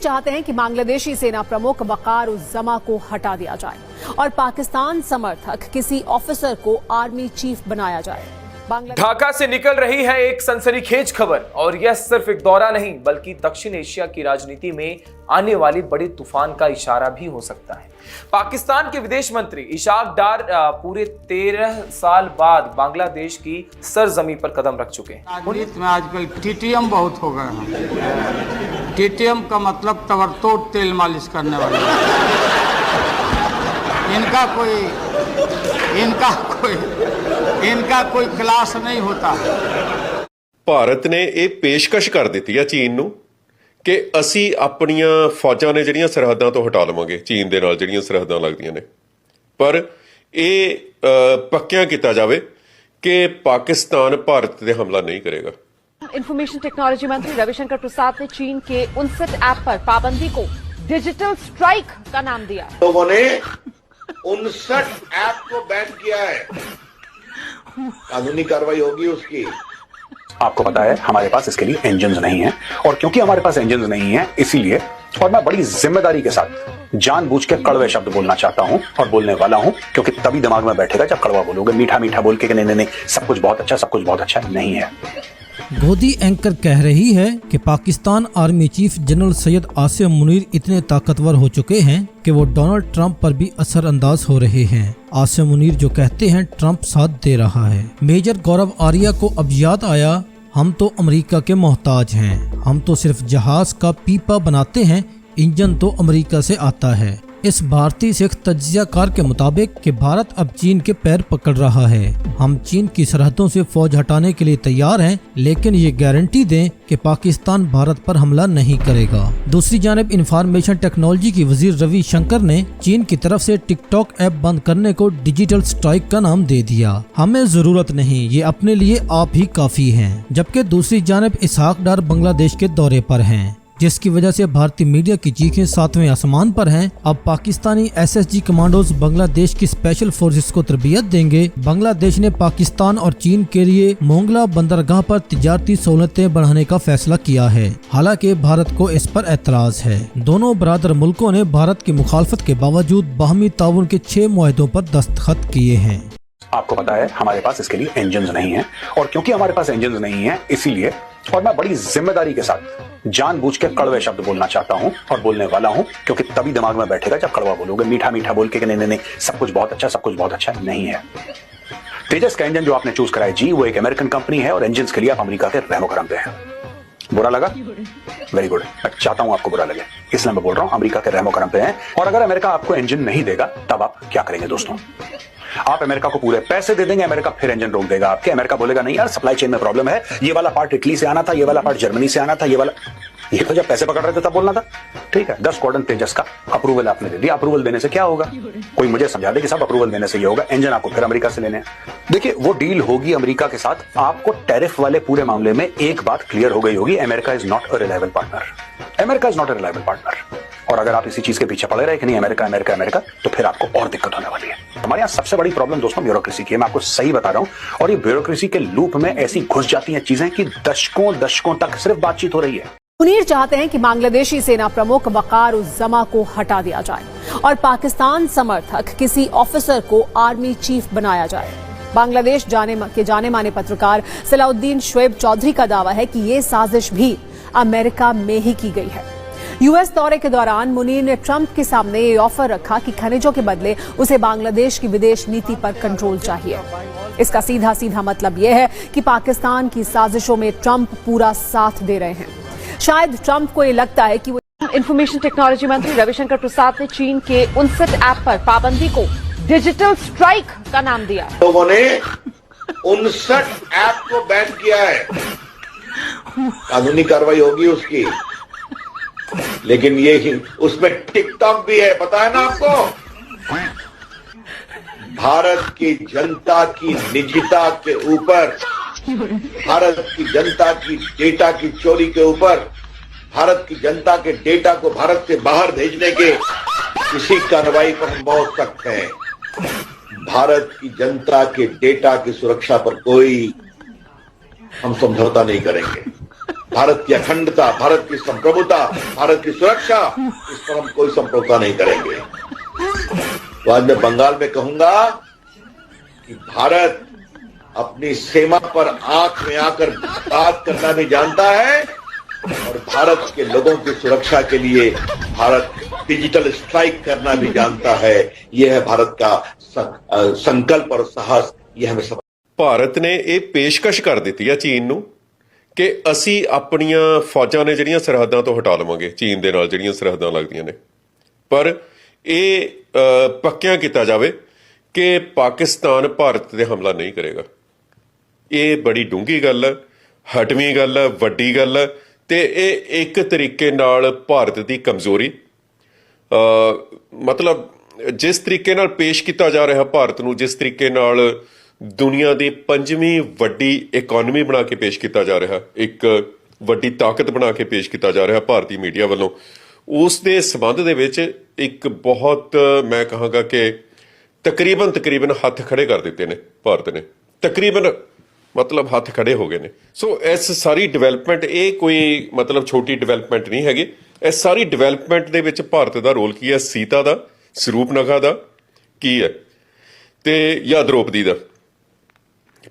चाहते हैं कि बांग्लादेशी सेना प्रमुख वकार उज जमा को हटा दिया जाए और पाकिस्तान समर्थक किसी ऑफिसर को आर्मी चीफ बनाया जाए। ढाका से निकल रही है एक सनसनीखेज खबर, और यह सिर्फ एक दौरा नहीं बल्कि दक्षिण एशिया की राजनीति में आने वाली बड़ी तूफान का इशारा भी हो सकता है। पाकिस्तान के विदेश मंत्री इशाक डार पूरे 13 साल बाद बांग्लादेश की सरजमी पर कदम रख चुके हैं। राजनीति में आजकल टीटीएम बहुत हो गए हैं। टीटीएम का मतलब तवरतोड़ तेल मालिश करने वाले। इनका कोई क्लास नहीं होता। ਭਾਰਤ ਨੇ ਇਹ ਪੇਸ਼ਕਸ਼ ਕਰ ਦਿੱਤੀ ਹੈ ਚੀਨ ਨੂੰ ਕਿ ਅਸੀਂ ਆਪਣੀਆਂ ਫੌਜਾਂ ਨੇ ਜਿਹੜੀਆਂ ਸਰਹੱਦਾਂ ਤੋਂ ਹਟਾ ਲਵਾਂਗੇ, ਚੀਨ ਦੇ ਨਾਲ ਜਿਹੜੀਆਂ ਸਰਹੱਦਾਂ ਲੱਗਦੀਆਂ ਨੇ, ਪਰ ਇਹ ਪੱਕਿਆਂ ਕੀਤਾ ਜਾਵੇ ਕਿ ਪਾਕਿस्तान ਭਾਰਤ ਤੇ ਹਮਲਾ नहीं करेगा। इंफॉर्मेशन टेक्नोलॉजी मंत्री रविशंकर प्रसाद ने चीन के 59 ऐप पर पाबंदी को डिजिटल स्ट्राइक का नाम दिया। लोगों ने 59 ऐप को बैन किया है, कानूनी कार्रवाई होगी उसकी। आपको पता है हमारे पास इसके लिए इंजन्स नहीं है, और क्योंकि हमारे पास इंजन्स नहीं है इसीलिए, और मैं बड़ी जिम्मेदारी के साथ जानबूझ के कड़वे शब्द बोलना चाहता हूं और बोलने वाला हूं, क्योंकि तभी दिमाग में बैठेगा जब कड़वा बोलोगे। मीठा मीठा बोल के नहीं सब कुछ बहुत अच्छा, सब कुछ बहुत अच्छा नहीं है। गोदी एंकर कह रही है कि Pakistan army chief general Syed Asim Munir इतने ताकतवर हो चुके हैं कि वो डोनाल्ड ट्रंप पर भी असरअंदाज हो रहे हैं। आसिम मुनीर जो कहते हैं ट्रंप साथ दे रहा है। मेजर गौरव आर्या को अब याद आया, हम तो अमेरिका के मोहताज हैं, हम तो सिर्फ जहाज का पीपा बनाते हैं, इंजन तो अमेरिका से आता है। इस भारतीय सिख तज्जियाकार के मुताबिक कि भारत अब चीन के पैर पकड़ रहा है। हम चीन की सरहदों से फौज हटाने के लिए तैयार हैं, लेकिन ये गारंटी दें कि पाकिस्तान भारत पर हमला नहीं करेगा। दूसरी जानिब इंफॉर्मेशन टेक्नोलॉजी की वजीर रवि शंकर ने चीन की तरफ से टिकटॉक ऐप बंद करने को डिजिटल स्ट्राइक का नाम दे दिया। हमें जरूरत नहीं, ये अपने लिए आप ही काफी हैं। जबकि दूसरी जानिब इसहाक डार बांग्लादेश के दौरे पर हैं, जिसकी वजह से भारतीय मीडिया की चीखें 7वें आसमान पर हैं। अब पाकिस्तानी एसएसजी कमांडोज बांग्लादेश की स्पेशल फोर्सेस को तरबियत देंगे। बांग्लादेश ने पाकिस्तान और चीन के लिए मोंगला बंदरगाह पर तिजारती सहूलतें बढ़ाने का फैसला किया है। हालांकि भारत को इस पर एतराज है। दोनों बरादर मुल्कों ने भारत की मुखालफत के बावजूद बाहमी ताउन के 6 मुआहदों पर दस्तखत किए हैं। आपको पता है हमारे पास इसके लिए इंजन्स नहीं है, और क्योंकि हमारे पास इंजन्स नहीं है इसीलिए, और मैं बड़ी जिम्मेदारी के साथ जानबूझ के कड़वे शब्द बोलना चाहता हूं और बोलने वाला हूं, क्योंकि तभी दिमाग में बैठेगा जब कड़वा बोलोगे। मीठा मीठा बोल के नहीं सब कुछ बहुत अच्छा, सब कुछ बहुत अच्छा नहीं है। तेजस का इंजन जो आपने चूज करा है जी, वो एक अमेरिकन कंपनी है, और इंजन के लिए आप अमेरिका के रहमो करम पे हैं। बुरा लगा? Very good. मैं चाहता हूं आपको बुरा लगे, इसलिए मैं बोल रहा हूं अमेरिका के रहमो करम पे हैं। और अगर अमेरिका आपको इंजन नहीं देगा तब आप क्या करेंगे दोस्तों? आप अमेरिका को पूरे पैसे दे देंगे, अमेरिका फिर इंजन रोक देगा आपके। अमेरिका बोलेगा नहीं यार, सप्लाई चेन में प्रॉब्लम है, ये वाला पार्ट इटली से आना था, ये वाला पार्ट जर्मनी से आना था, ये तो जब पैसे पकड़ रहे थे तब बोलना था। ठीक है, 10 स्क्वाड्रन तेजस का अप्रूवल आपने दे दिया। अप्रूवल देने से क्या होगा? कोई मुझे समझा दे कि सब अप्रूवल देने से ये होगा, इंजन आपको फिर अमेरिका से लेने। देखिए वो डील होगी अमेरिका के साथ। आपको टैरिफ वाले पूरे मामले में एक बात क्लियर हो गई होगी, America is not a reliable partner. America is not a reliable partner. और अगर आप इसी चीज के पीछे पड़े रहे कि नहीं अमेरिका अमेरिका अमेरिका, तो फिर आपको और दिक्कत होने वाली है। हमारे यहाँ सबसे बड़ी प्रॉब्लम दोस्तों ब्यूरोक्रेसी की है, मैं आपको सही बता रहा हूँ। और ये ब्यूरोक्रेसी के लूप में ऐसी घुस जाती हैं चीजें कि दशकों तक सिर्फ बातचीत हो रही है। मुनीर चाहते हैं कि बांग्लादेशी सेना प्रमुख वकार उज जमा को हटा दिया जाए और पाकिस्तान समर्थक किसी ऑफिसर को आर्मी चीफ बनाया जाए। बांग्लादेश जाने माने पत्रकार सलाउद्दीन शुएब चौधरी का दावा है कि ये साजिश भी अमेरिका में ही की गई है। यूएस दौरे के दौरान मुनीर ने ट्रंप के सामने ये ऑफर रखा कि खनिजों के बदले उसे बांग्लादेश की विदेश नीति पर कंट्रोल चाहिए। इसका सीधा सीधा मतलब यह है कि पाकिस्तान की साजिशों में ट्रंप पूरा साथ दे रहे हैं। शायद ट्रंप को ये लगता है कि वो इंफॉर्मेशन टेक्नोलॉजी मंत्री रविशंकर प्रसाद ने चीन के 59 ऐप पर पाबंदी को डिजिटल स्ट्राइक का नाम दिया। लोगों ने 59 ऐप को बैन किया है, कानूनी कार्रवाई होगी उसकी। लेकिन ये उसमें टिकटॉक भी है, पता है ना आपको? भारत की जनता की निजता के ऊपर, भारत की जनता की डेटा की चोरी के ऊपर, भारत की जनता के डेटा को भारत से बाहर भेजने के किसी कार्रवाई पर हम बहुत सख्त हैं। भारत की जनता के डेटा की सुरक्षा पर कोई हम समझौता नहीं करेंगे। भारत की अखंडता, भारत की संप्रभुता, भारत की सुरक्षा, इस पर हम कोई समझौता नहीं करेंगे। तो आज मैं बंगाल में कहूंगा कि भारत अपनी सीमा पर आंख में आकर बात करना भी जानता है और भारत के लोगों की सुरक्षा के लिए भारत डिजिटल स्ट्राइक करना भी जानता है। यह है भारत का संकल्प और साहस। यह हमें सब ਭਾਰਤ ਨੇ ਇਹ ਪੇਸ਼ਕਸ਼ ਕਰ ਦਿੱਤੀ ਆ ਚੀਨ ਨੂੰ ਕਿ ਅਸੀਂ ਆਪਣੀਆਂ ਫੌਜਾਂ ਨੇ ਜਿਹੜੀਆਂ ਸਰਹੱਦਾਂ ਤੋਂ ਹਟਾ ਲਵਾਂਗੇ, ਚੀਨ ਦੇ ਨਾਲ ਜਿਹੜੀਆਂ ਸਰਹੱਦਾਂ ਲੱਗਦੀਆਂ ਨੇ। ਪਰ ਇਹ ਪੱਕਿਆਂ ਕੀਤਾ ਜਾਵੇ ਕਿ ਪਾਕਿਸਤਾਨ ਭਾਰਤ ਤੇ ਹਮਲਾ ਨਹੀਂ ਕਰੇਗਾ। ਇਹ ਬੜੀ ਡੂੰਘੀ ਗੱਲ ਹੈ, ਹਟਵੀਂ ਗੱਲ ਹੈ, ਵੱਡੀ ਗੱਲ ਹੈ ਤੇ ਇਹ ਇੱਕ ਤਰੀਕੇ ਨਾਲ ਭਾਰਤ ਦੀ ਕਮਜ਼ੋਰੀ ਮਤਲਬ ਜਿਸ ਤਰੀਕੇ ਨਾਲ ਪੇਸ਼ ਕੀਤਾ ਜਾ ਰਿਹਾ ਭਾਰਤ ਨੂੰ, ਜਿਸ ਤਰੀਕੇ ਨਾਲ ਦੁਨੀਆ ਦੀ 5ਵੀਂ ਵੱਡੀ ਇਕਨੋਮੀ ਬਣਾ ਕੇ ਪੇਸ਼ ਕੀਤਾ ਜਾ ਰਿਹਾ, ਇੱਕ ਵੱਡੀ ਤਾਕਤ ਬਣਾ ਕੇ ਪੇਸ਼ ਕੀਤਾ ਜਾ ਰਿਹਾ ਭਾਰਤੀ ਮੀਡੀਆ ਵੱਲੋਂ, ਉਸ ਦੇ ਸੰਬੰਧ ਦੇ ਵਿੱਚ ਇੱਕ ਬਹੁਤ ਮੈਂ ਕਹਾਂਗਾ ਕਿ ਤਕਰੀਬਨ ਹੱਥ ਖੜੇ ਕਰ ਦਿੱਤੇ ਨੇ ਭਾਰਤ ਨੇ। ਤਕਰੀਬਨ ਮਤਲਬ ਹੱਥ ਖੜੇ ਹੋ ਗਏ ਨੇ। ਸੋ ਇਸ ਸਾਰੀ ਡਿਵੈਲਪਮੈਂਟ ਇਹ ਕੋਈ ਮਤਲਬ ਛੋਟੀ ਡਿਵੈਲਪਮੈਂਟ ਨਹੀਂ ਹੈਗੀ। ਇਸ ਸਾਰੀ ਡਿਵੈਲਪਮੈਂਟ ਦੇ ਵਿੱਚ ਭਾਰਤ ਦਾ ਰੋਲ ਕੀ ਹੈ? ਸੀਤਾ ਦਾ, ਸਰੂਪਨਖਾ ਦਾ ਕੀ ਹੈ ਤੇ ਜਾਂ ਦ੍ਰੋਪਦੀ ਦਾ।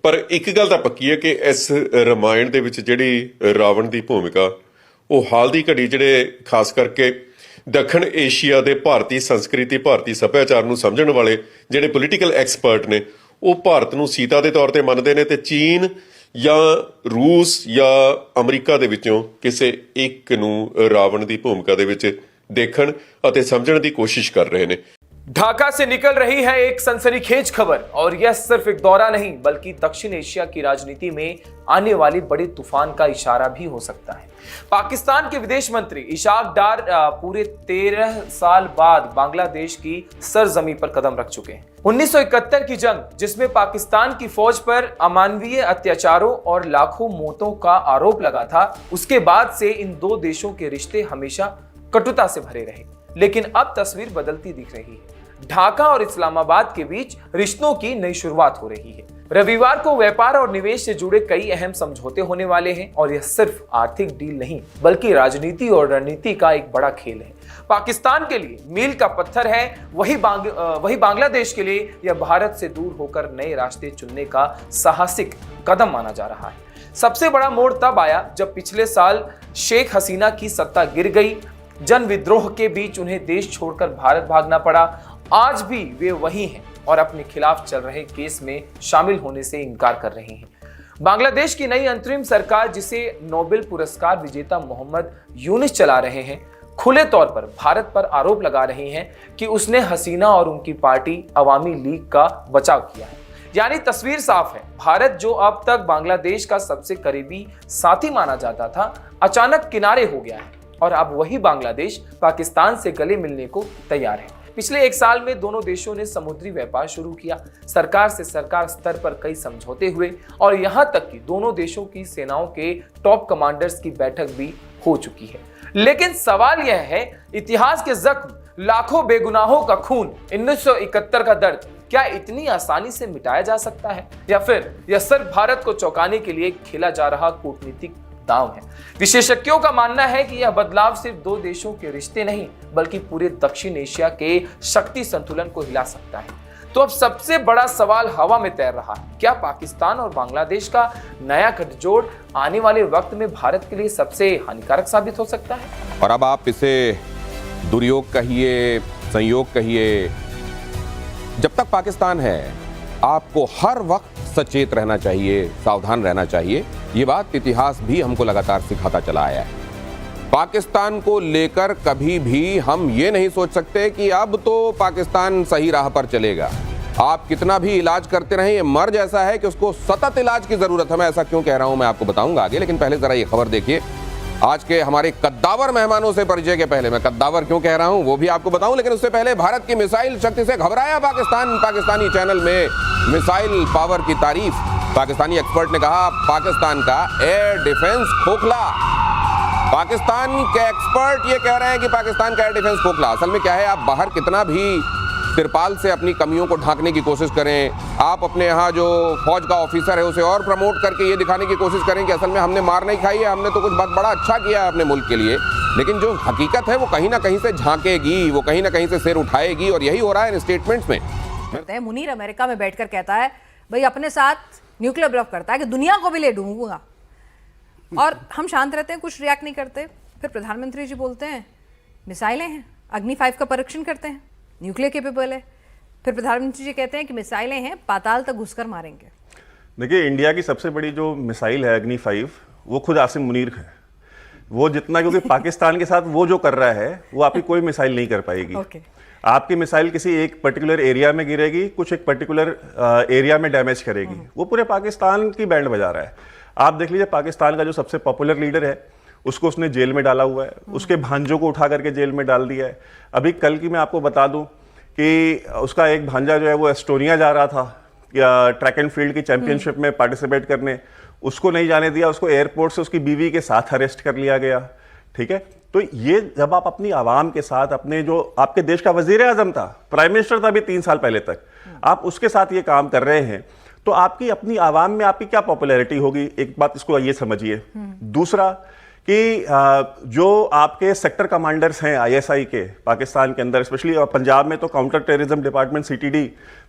ਪਰ ਇੱਕ ਗੱਲ ਤਾਂ ਪੱਕੀ ਹੈ ਕਿ ਇਸ ਰਾਮਾਇਣ ਦੇ ਵਿੱਚ ਜਿਹੜੀ ਰਾਵਣ ਦੀ ਭੂਮਿਕਾ, ਉਹ ਹਾਲ ਦੀ ਘੜੀ ਜਿਹੜੇ ਖਾਸ ਕਰਕੇ ਦੱਖਣ ਏਸ਼ੀਆ ਦੇ ਭਾਰਤੀ ਸੰਸਕ੍ਰਿਤੀ, ਭਾਰਤੀ ਸੱਭਿਆਚਾਰ ਨੂੰ ਸਮਝਣ ਵਾਲੇ ਜਿਹੜੇ ਪੋਲੀਟੀਕਲ ਐਕਸਪਰਟ ਨੇ, ਉਹ ਭਾਰਤ ਨੂੰ ਸੀਤਾ ਦੇ ਤੌਰ ਤੇ ਮੰਨਦੇ ਨੇ ਤੇ ਚੀਨ ਜਾਂ ਰੂਸ ਜਾਂ ਅਮਰੀਕਾ ਦੇ ਵਿੱਚੋਂ ਕਿਸੇ ਇੱਕ ਨੂੰ ਰਾਵਣ ਦੀ ਭੂਮਿਕਾ ਦੇ ਵਿੱਚ ਦੇਖਣ ਅਤੇ समझने की कोशिश कर रहे हैं। ढाका से निकल रही है एक सनसनीखेज खबर और यह सिर्फ एक दौरा नहीं बल्कि दक्षिण एशिया की राजनीति में आने वाली बड़े तूफान का इशारा भी हो सकता है। पाकिस्तान के विदेश मंत्री इशाक डार पूरे 13 साल बाद बांग्लादेश की सरजमी पर कदम रख चुके हैं। 1971 की जंग, जिसमें पाकिस्तान की फौज पर अमानवीय अत्याचारों और लाखों मौतों का आरोप लगा था, उसके बाद से इन दो देशों के रिश्ते हमेशा कटुता से भरे रहे। लेकिन अब तस्वीर बदलती दिख रही है। ढाका और इस्लामाबाद के बीच रिश्तों की नई शुरुआत हो रही है। रविवार को व्यापार और निवेश से जुड़े कई अहम समझौते होने वाले हैं और यह सिर्फ आर्थिक डील नहीं बल्कि राजनीति और रणनीति का एक बड़ा खेल है। पाकिस्तान के लिए मील का पत्थर है, वही बांग्लादेश के लिए यह भारत से दूर होकर नए रास्ते चुनने का साहसिक कदम माना जा रहा है। सबसे बड़ा मोड़ तब आया जब पिछले साल शेख हसीना की सत्ता गिर गई। जन विद्रोह के बीच उन्हें देश छोड़कर भारत भागना पड़ा। आज भी वे वही हैं और अपने खिलाफ चल रहे केस में शामिल होने से इनकार कर रही हैं। बांग्लादेश की नई अंतरिम सरकार, जिसे नोबेल पुरस्कार विजेता मोहम्मद यूनिस चला रहे हैं, खुले तौर पर भारत पर आरोप लगा रही हैं कि उसने हसीना और उनकी पार्टी अवामी लीग का बचाव किया है। यानी तस्वीर साफ है, भारत जो अब तक बांग्लादेश का सबसे करीबी साथी माना जाता था, अचानक किनारे हो गया है और अब वही बांग्लादेश पाकिस्तान से गले मिलने को तैयार है। पिछले एक साल में दोनों देशों ने समुद्री व्यापार शुरू किया, सरकार से सरकार स्तर पर कई समझौते हुए और यहां तक कि दोनों देशों की सेनाओं के टॉप कमांडर्स की बैठक भी हो चुकी है। लेकिन सवाल यह है, इतिहास के जख्म, लाखों बेगुनाहों का खून, 1971 का दर्द क्या इतनी आसानी से मिटाया जा सकता है या फिर यह सिर्फ भारत को चौंकाने के लिए खेला जा रहा कूटनीतिक दांव है? विशेषज्ञों का मानना है कि यह बदलाव सिर्फ दो देशों के रिश्ते नहीं बल्कि पूरे दक्षिण एशिया के शक्ति संतुलन को हिला सकता है। तो अब सबसे बड़ा सवाल हवा में तैर रहा है, क्या पाकिस्तान और बांग्लादेश का नया गठजोड़ आने वाले वक्त में भारत के लिए सबसे हानिकारक साबित हो सकता है? और अब आप इसे दुर्योग कहिए, संयोग कहिए, जब तक पाकिस्तान है आपको हर वक्त सचेत रहना चाहिए, सावधान रहना चाहिए। ये बात इतिहास भी हमको लगातार सिखाता चला आया है। पाकिस्तान को लेकर कभी भी हम ये नहीं सोच सकते कि अब तो पाकिस्तान सही राह पर चलेगा। आप कितना भी इलाज करते रहें, ये मर्ज ऐसा है कि उसको सतत इलाज की जरूरत है। मैं ऐसा क्यों कह रहा हूं मैं आपको बताऊंगा आगे, लेकिन पहले जरा ये खबर देखिए। आज के हमारे कद्दावर मेहमानों से परिचय के पहले मैं कद्दावर क्यों कह रहा हूं वो भी आपको बताऊं, लेकिन उससे पहले भारत की मिसाइल शक्ति से घबराया पाकिस्तान। पाकिस्तानी चैनल में मिसाइल पावर की तारीफ, पाकिस्तानी एक्सपर्ट ने कहा पाकिस्तान का एयर डिफेंस खोखला। पाकिस्तान के एक्सपर्ट ये कह रहे हैं कि पाकिस्तान का एयर डिफेंस खोखला। असल में क्या है, आप बाहर कितना भी तिरपाल से अपनी कमियों को ढांकने की कोशिश करें, आप अपने यहाँ जो फौज का ऑफिसर है उसे और प्रमोट करके ये दिखाने की कोशिश करें कि असल में हमने मार नहीं खाई है, हमने तो कुछ बहुत बड़ा अच्छा किया है अपने मुल्क के लिए। लेकिन जो हकीकत है वो कहीं ना कहीं से झांकेगी, वो कहीं ना कहीं से सिर उठाएगी, और यही हो रहा है इन स्टेटमेंट्स में। मुनीर अमेरिका में बैठकर कहता है भाई अपने साथ न्यूक्लियर ब्लफ करता है कि दुनिया को भी ले डूबूंगा, और हम शांत रहते हैं, कुछ रिएक्ट नहीं करते। फिर प्रधानमंत्री जी बोलते हैं मिसाइलें हैं, अग्नि 5 का परीक्षण करते हैं, न्यूक्लियर केपेबल है। फिर प्रधानमंत्री जी कहते हैं कि मिसाइलें हैं, पाताल तक घुसकर मारेंगे। देखिए, इंडिया की सबसे बड़ी जो मिसाइल है अग्नि 5, वो खुद आसिम मुनीर है। वो जितना, क्योंकि पाकिस्तान के साथ वो जो कर रहा है वो आपकी कोई मिसाइल नहीं कर पाएगी। आपकी मिसाइल किसी एक पर्टिकुलर एरिया में गिरेगी, कुछ एक पर्टिकुलर एरिया में डैमेज करेगी। वो पूरे पाकिस्तान की बैंड बजा रहा है। आप देख लीजिए, पाकिस्तान का जो सबसे पॉपुलर लीडर है उसको उसने जेल में डाला हुआ है, उसके भांजों को उठा करके जेल में डाल दिया है। अभी कल की मैं आपको बता दूं कि उसका एक भांजा जो है वो एस्टोनिया जा रहा था ट्रैक एंड फील्ड की चैंपियनशिप में पार्टिसिपेट करने, उसको नहीं जाने दिया, उसको एयरपोर्ट से उसकी बीवी के साथ अरेस्ट कर लिया गया। ठीक है, तो ये जब आप अपनी आवाम के साथ, अपने जो आपके देश का वजीर आजम था, प्राइम मिनिस्टर था अभी 3 साल पहले तक, आप उसके साथ ये काम कर रहे हैं, तो आपकी अपनी आवाम में आपकी क्या पॉपुलैरिटी होगी? एक बात इसको ये समझिए। दूसरा कि जो आपके सेक्टर कमांडर्स हैं आईएसआई के पाकिस्तान के अंदर, स्पेशली पंजाब में तो counter terrorism department CTD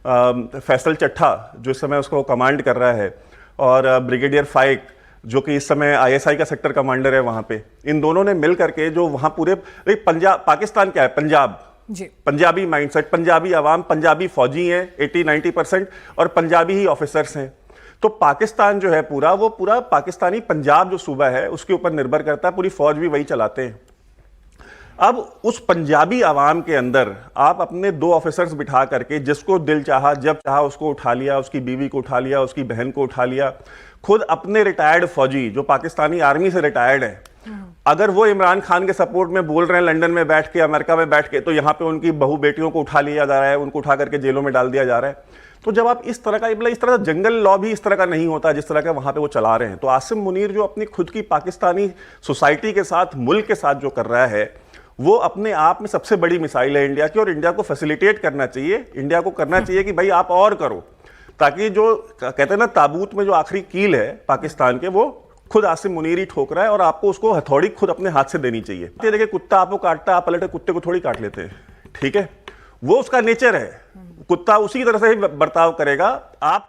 Faisal Chattha जो इस समय उसको कमांड कर रहा है, और ब्रिगेडियर फाइक जो कि इस समय आईएसआई का सेक्टर कमांडर है वहां पे, इन दोनों ने मिल करके जो वहां पूरे पंजाब, पाकिस्तान क्या है, पंजाब जी, पंजाबी माइंडसेट, पंजाबी आवाम, पंजाबी फौजी हैं 80-90%, और पंजाबी ही ऑफिसर्स हैं। तो पाकिस्तान जो है पूरा, वो पूरा पाकिस्तानी पंजाब जो सूबा है उसके ऊपर निर्भर करता है, पूरी फौज भी वही चलाते हैं। अब उस पंजाबी आवाम के अंदर आप अपने 2 ऑफिसर्स बिठा करके, जिसको दिल चाहा जब चाहा उसको उठा लिया, उसकी बीवी को उठा लिया, उसकी बहन को उठा लिया, खुद अपने रिटायर्ड फौजी जो पाकिस्तानी आर्मी से रिटायर्ड है, अगर वो इमरान खान के सपोर्ट में बोल रहे हैं लंदन में बैठ के, अमेरिका में बैठ के, तो यहाँ पे उनकी बहू बेटियों को उठा लिया जा रहा है, उनको उठा करके जेलों में डाल दिया जा रहा है। तो जब आप इस तरह का, इस तरह का जंगल लॉ भी इस तरह का नहीं होता जिस तरह का वहां पे वो चला रहे हैं। तो आसिम मुनीर जो अपनी खुद की पाकिस्तानी सोसाइटी के साथ, मुल्क के साथ जो कर रहा है, वो अपने आप में सबसे बड़ी मिसाइल है इंडिया की, और इंडिया को फैसिलिटेट करना चाहिए, इंडिया को करना चाहिए कि भाई आप और करो, ताकि जो कहते हैं ना ताबूत में जो आखिरी कील है पाकिस्तान के, वो खुद आसिम मुनीर ही ठोक रहा है, और आपको उसको हथौड़ी खुद अपने हाथ से देनी चाहिए। देखिए, कुत्ता आपको काटता, आप पलटे कुत्ते को थोड़ी काट लेते हैं, ठीक है, वो उसका नेचर है, कुत्ता उसी तरह से ही बर्ताव करेगा। आप